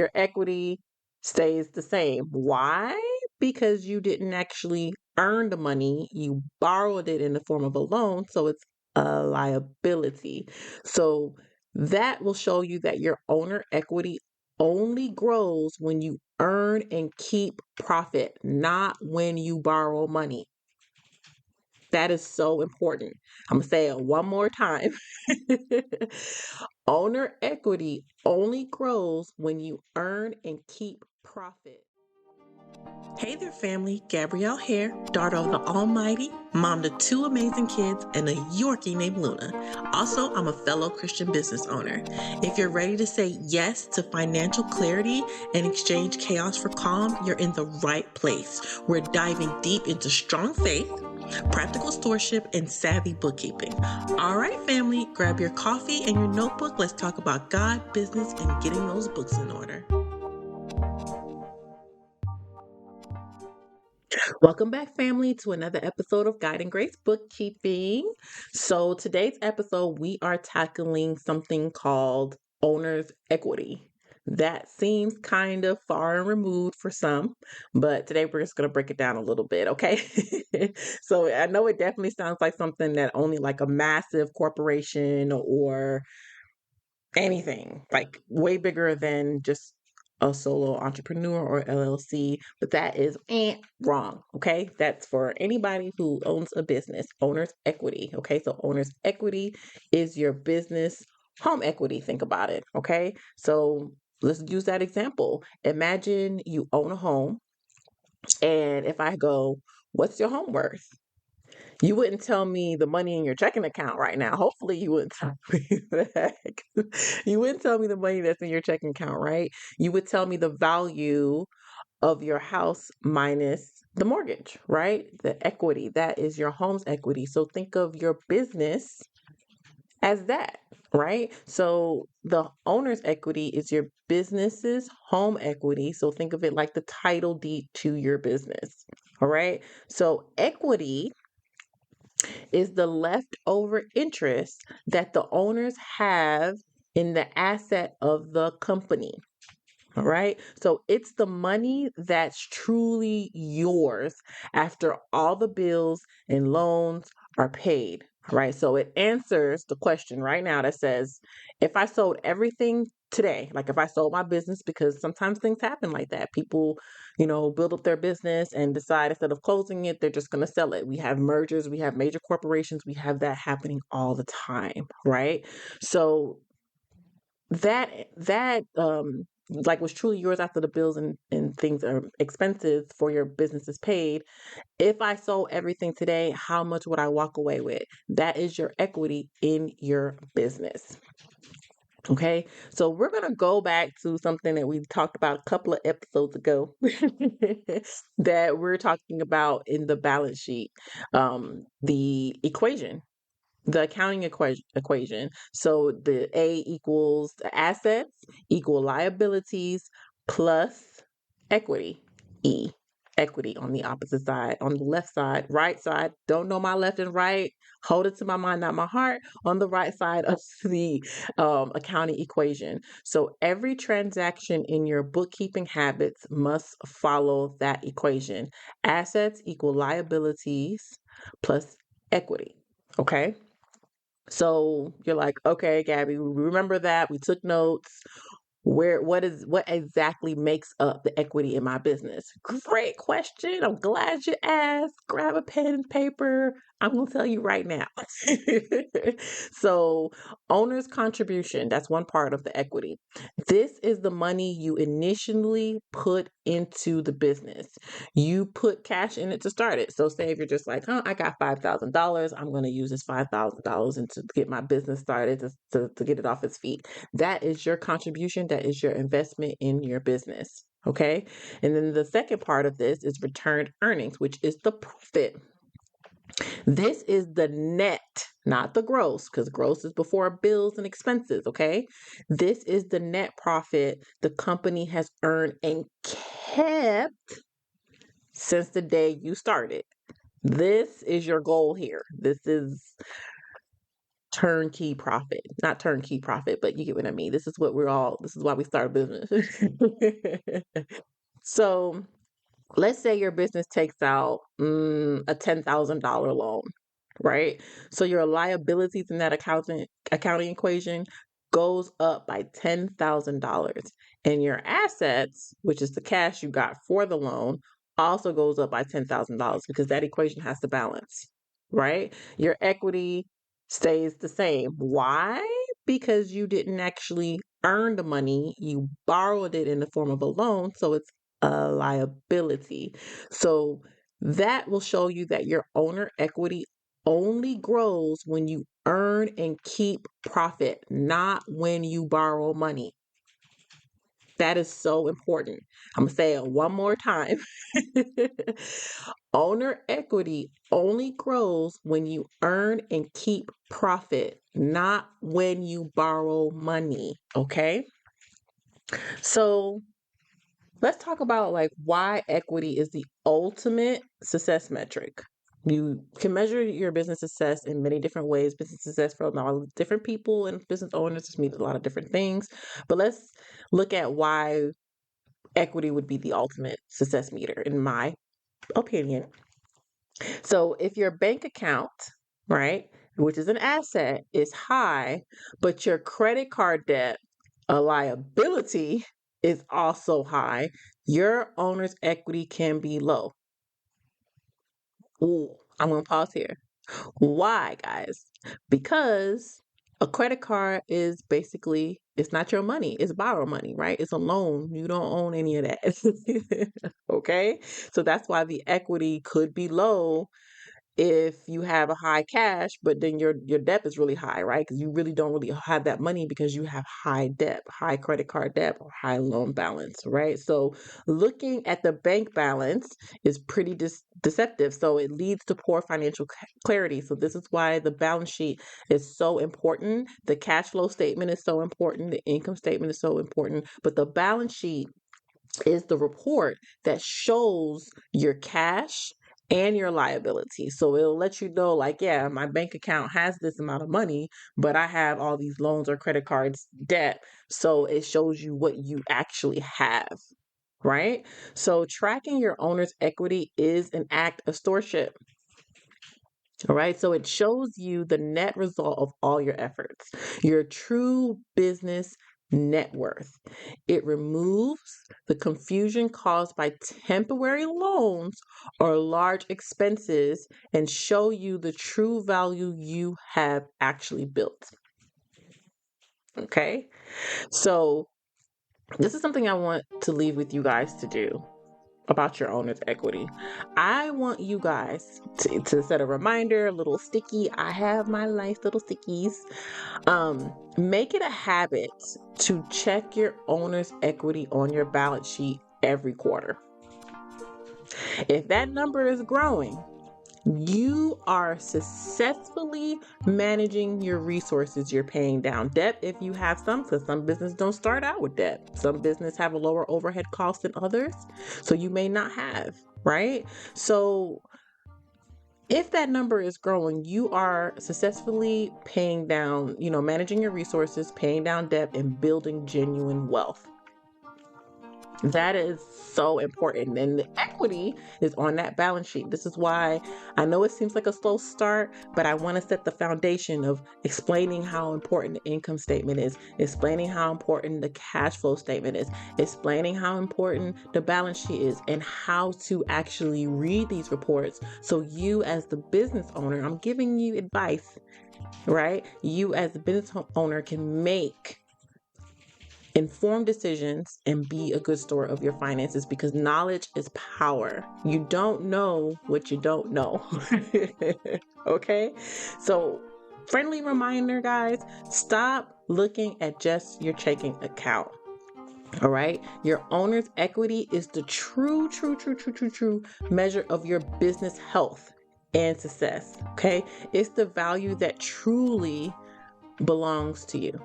Your equity stays the same. Why? Because you didn't actually earn the money, you borrowed it in the form of a loan, so it's a liability. So that will show you that your owner equity only grows when you earn and keep profit, not when you borrow money. That is so important. I'm going to say it one more time. Owner equity only grows when you earn and keep profit. Hey there, family. Gabrielle here, daughter of the Almighty, mom to two amazing kids, and a Yorkie named Luna. Also, I'm a fellow Christian business owner. If you're ready to say yes to financial clarity and exchange chaos for calm, you're in the right place. We're diving deep into strong faith, practical stewardship, and savvy bookkeeping. All right, family, grab your coffee and your notebook. Let's talk about God, business, and getting those books in order. Welcome back, family, to another episode of Guide and Grace Bookkeeping. So, today's episode, we are tackling something called owner's equity. That seems kind of far and removed for some, but today we're just going to break it down a little bit, okay? So, I know it definitely sounds like something that only like a massive corporation or anything, like way bigger than just a solo entrepreneur or LLC, but that is wrong. Okay. That's for anybody who owns a business, owner's equity. Okay. So, owner's equity is your business home equity. Think about it. Okay. So, let's use that example. Imagine you own a home, and if I go, what's your home worth? You wouldn't tell me the money in your checking account right now. Hopefully, you wouldn't tell me that. You wouldn't tell me the money that's in your checking account, right? You would tell me the value of your house minus the mortgage, right? The equity, that is your home's equity. So think of your business as that, right? So the owner's equity is your business's home equity. So think of it like the title deed to your business. All right. So equity is the leftover interest that the owners have in the asset of the company. All right. So it's the money that's truly yours after all the bills and loans are paid. All right. So it answers the question right now that says, if I sold everything today, like if I sold my business, because sometimes things happen like that. People, build up their business and decide instead of closing it, they're just going to sell it. We have mergers, we have major corporations, we have that happening all the time. Right. So that like was truly yours after the bills and things are expenses for your business is paid. If I sold everything today, how much would I walk away with? That is your equity in your business. Okay, so we're going to go back to something that we talked about a couple of episodes ago that we're talking about in the balance sheet, the equation, the accounting equation. So the A equals the assets equal liabilities plus equity. E, equity on the opposite side, on the left side, right side. Don't know my left and right. Hold it to my mind, not my heart. On the right side of the accounting equation. So every transaction in your bookkeeping habits must follow that equation. Assets equal liabilities plus equity. Okay. So you're like, okay, Gabby, we remember that. We took notes. What exactly makes up the equity in my business? Great question. I'm glad you asked. Grab a pen and paper. I'm gonna tell you right now. So owner's contribution, that's one part of the equity. This is the money you initially put into the business. You put cash in it to start it. So say if you're just like, I got $5,000, I'm going to use this $5,000 and to get my business started to get it off its feet. That is your contribution. That is your investment in your business. Okay. And then the second part of this is returned earnings, which is the profit. This is the net, not the gross, because gross is before bills and expenses. Okay. This is the net profit the company has earned and kept since the day you started. This is your goal here. This is turnkey profit. Not turnkey profit, but you get what I mean. This is why we start a business. So let's say your business takes out a $10,000 loan, right? So your liabilities in that accounting equation goes up by $10,000, and your assets, which is the cash you got for the loan, also goes up by $10,000 because that equation has to balance, right? Your equity stays the same. Why? Because you didn't actually earn the money, you borrowed it in the form of a loan, so it's a liability. So that will show you that your owner equity only grows when you earn and keep profit, not when you borrow money. That is so important. I'm going to say it one more time. Owner equity only grows when you earn and keep profit, not when you borrow money. Okay. So let's talk about like why equity is the ultimate success metric. You can measure your business success in many different ways. Business success for a lot of different people and business owners just means a lot of different things. But let's look at why equity would be the ultimate success meter, in my opinion. So if your bank account, right, which is an asset, is high, but your credit card debt, a liability, is also high, your owner's equity can be low. Ooh, I'm going to pause here. Why, guys? Because a credit card is basically, it's not your money, it's borrowed money, right? It's a loan. You don't own any of that. Okay? So that's why the equity could be low if you have a high cash, but then your debt is really high, right? Because you really don't really have that money because you have high debt, high credit card debt, or high loan balance, right? So looking at the bank balance is pretty deceptive. So it leads to poor financial clarity. So this is why the balance sheet is so important. The cash flow statement is so important. The income statement is so important. But the balance sheet is the report that shows your cash and your liability. So it'll let you know, like, yeah, my bank account has this amount of money, but I have all these loans or credit cards debt. So it shows you what you actually have, right? So tracking your owner's equity is an act of stewardship. All right. So it shows you the net result of all your efforts, your true business net worth. It removes the confusion caused by temporary loans or large expenses and show you the true value you have actually built. Okay. So this is something I want to leave with you guys to do about your owner's equity. I want you guys to set a reminder, a little sticky. I have my nice little stickies. Make it a habit to check your owner's equity on your balance sheet every quarter. If that number is growing, you are successfully managing your resources. You're paying down debt if you have some, because some businesses don't start out with debt. Some business have a lower overhead cost than others, so you may not have, right? So if that number is growing, you are successfully paying down, managing your resources, paying down debt, and building genuine wealth. That is so important. And the equity is on that balance sheet. This is why I know it seems like a slow start, but I want to set the foundation of explaining how important the income statement is, explaining how important the cash flow statement is, explaining how important the balance sheet is, and how to actually read these reports. So you as the business owner, I'm giving you advice, right? You as the business owner can make informed decisions and be a good steward of your finances, because knowledge is power. You don't know what you don't know. Okay? So, friendly reminder, guys, stop looking at just your checking account. All right? Your owner's equity is the true measure of your business health and success. Okay? It's the value that truly belongs to you.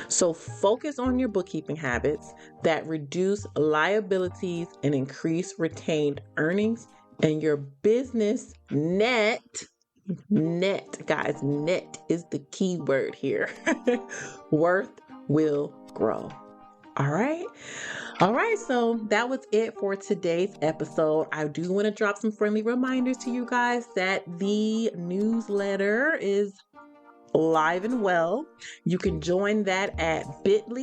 So focus on your bookkeeping habits that reduce liabilities and increase retained earnings, and your business net Net, guys, net is the key word here. Worth will grow. All right. All right. So that was it for today's episode. I do want to drop some friendly reminders to you guys that the newsletter is live and well. You can join that at bit.ly/G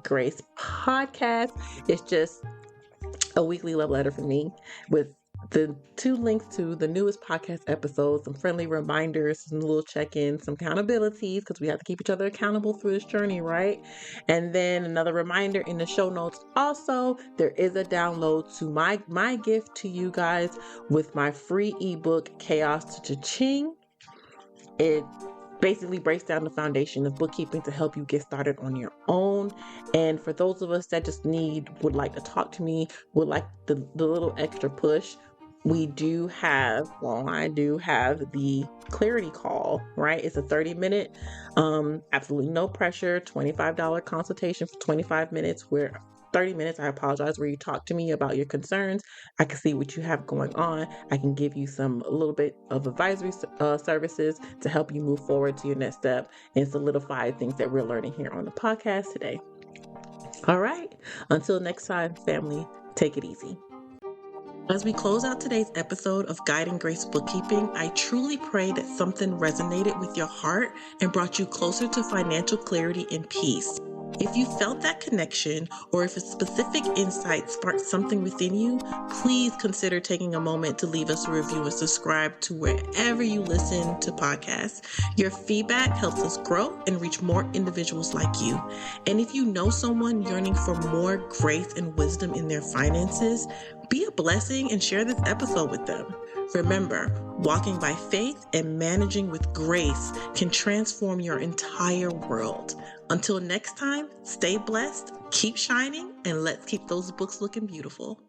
Grace podcast. It's just a weekly love letter from me with the 2 links to the newest podcast episodes, some friendly reminders, some little check-ins, some accountabilities, because we have to keep each other accountable through this journey, right? And then another reminder in the show notes. Also, there is a download to my gift to you guys with my free ebook, Chaos to Cha-Ching. It basically breaks down the foundation of bookkeeping to help you get started on your own. And for those of us that just would like to talk to me, would like the little extra push, I do have the clarity call, right? It's a 30-minute, absolutely no pressure, $25 consultation for 25 minutes where 30 minutes, I apologize, where you talk to me about your concerns. I can see what you have going on. I can give you a little bit of advisory services to help you move forward to your next step and solidify things that we're learning here on the podcast today. All right. Until next time, family, take it easy. As we close out today's episode of Guiding Grace Bookkeeping, I truly pray that something resonated with your heart and brought you closer to financial clarity and peace. If you felt that connection, or if a specific insight sparked something within you, please consider taking a moment to leave us a review and subscribe to wherever you listen to podcasts. Your feedback helps us grow and reach more individuals like you. And if you know someone yearning for more grace and wisdom in their finances, be a blessing and share this episode with them. Remember, walking by faith and managing with grace can transform your entire world. Until next time, stay blessed, keep shining, and let's keep those books looking beautiful.